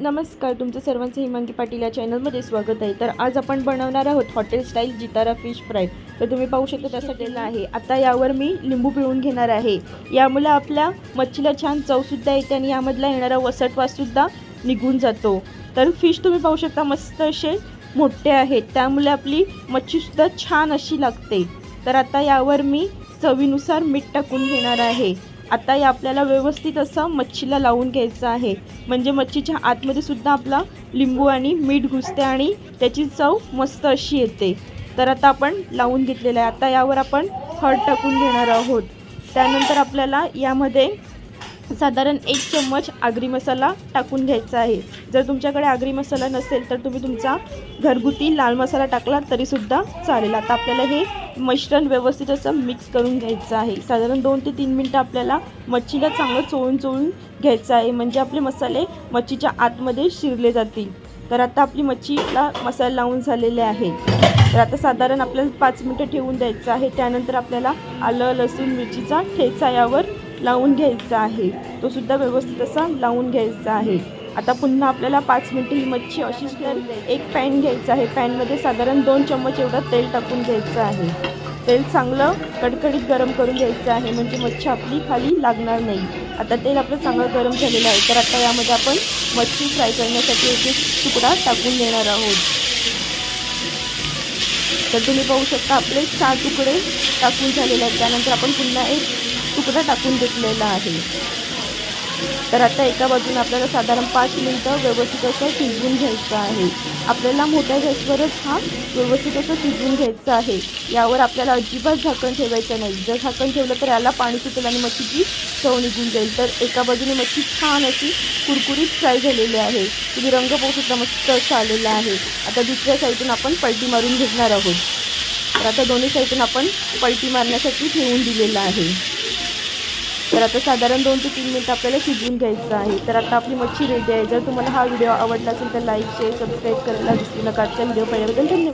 नमस्कार, तुमचं सर्वांचं हिमांगी पाटील या चॅनलमध्ये स्वागत आहे। तर आज आपण बनवणार आहोत हॉटेल स्टाईल जितारा फिश फ्राय। तर तुम्ही पाहू शकता त्यासाठी आहे। आता यावर मी लिंबू पिळून घेणार आहे। यामुळे आपल्या मच्छीला छान चवसुद्धा येते आणि यामधला येणारा वसटवाससुद्धा निघून जातो। तर फिश तुम्ही पाहू शकता मस्त असे मोठे आहेत, त्यामुळे आपली मच्छीसुद्धा छान अशी लागते। तर आता यावर मी चवीनुसार मीठ टाकून घेणार आहे। आता या आपल्याला व्यवस्थित असं मच्छीला लावून घ्यायचं आहे, म्हणजे मच्छीच्या आतमध्ये सुद्धा आपला लिंबू आणि मीठ घुसते आणि त्याची चव मस्त अशी येते। तर आता आपण लावून घेतलेलं आहे। आता यावर आपण हळद टाकून घेणार आहोत। त्यानंतर आपल्याला यामध्ये साधारण 1 चम्मच आगरी मसाला टाकून घ्यायचा आहे। जर तुमच्याकडे आगरी मसाला नसेल तर तुम्ही तुमचा घरगुती लाल मसाला टाकला तरी सुद्धा चालेल। आता आपल्याला हे मिश्रण व्यवस्थित असं मिक्स करून घ्यायचं आहे। साधारण 2 ते 3 मिनिटं आपल्याला मच्छीला चांगलं चोळून घ्यायचं आहे, म्हणजे आपले मसाले मच्छीच्या आतमध्ये शिरले जातील। तर आता आपली मच्छीला मसाला लावून झालेले आहे। तर आता साधारण आपल्याला 5 मिनिटं ठेवून द्यायचं आहे। त्यानंतर आपल्याला आलं लसूण मिरचीचा ठेचा यावर लावून घ्यायचा आहे, तो सुद्धा व्यवस्थित असा लावून घ्यायचा आहे। आता पुन्हा आपल्याला 5 मिनिटं ही मच्छी अशीच एक पॅन घ्यायचा आहे। पॅनमध्ये साधारण 2 चम्मच एवढं तेल टाकून घ्यायचं आहे। तेल चांगलं कडकडीत गरम करून घ्यायचं आहे, म्हणजे मच्छी आपली खाली लागणार नाही। आता तेल आपलं चांगलं गरम झालेलं आहे। तर आता यामध्ये आपण मच्छी फ्राय करण्यासाठी एक तुकडा टाकून देणार आहोत। तर तुम्ही पाहू शकता आपले 4 तुकडे टाकून झालेले आहेत। त्यानंतर आपण पुन्हा एक तुकडा टाकून घेतलेला आहे। तर आता एका बाजूने आपल्याला साधारण 5 मिनिटं व्यवस्थित असं शिजवून घ्यायचं आहे। आपल्याला मोठ्या गॅसवरच हा व्यवस्थित असं शिजवून घ्यायचं आहे। यावर आपल्याला अजिबात झाकण ठेवायचं नाही। जर झाकण ठेवलं तर याला पाणी सुटेल आणि मच्छीची चव निघून जाईल। तर एका बाजूने मच्छी छान अशी कुरकुरीत फ्राय झालेली आहे। तुम्ही रंग पाहू शकता मस्त असा आलेला आहे। आता दुसऱ्या साईडून आपण पलटी मारून घेणार आहोत। तर आता दोन्ही साईडून आपण पलटी मारण्यासाठी ठेवून दिलेलं आहे। तर आता साधारण 2 ते 3 मिनिटं आपल्याला शिजवून घ्यायचं आहे। तर आता आपली मच्छी रेडी आहे। जर तुम्हाला हा व्हिडिओ आवडला असेल तर लाईक शेअर सबस्क्राईब करायला विसरू नका। आजचा व्हिडिओ पाहिल्याबद्दल धन्यवाद।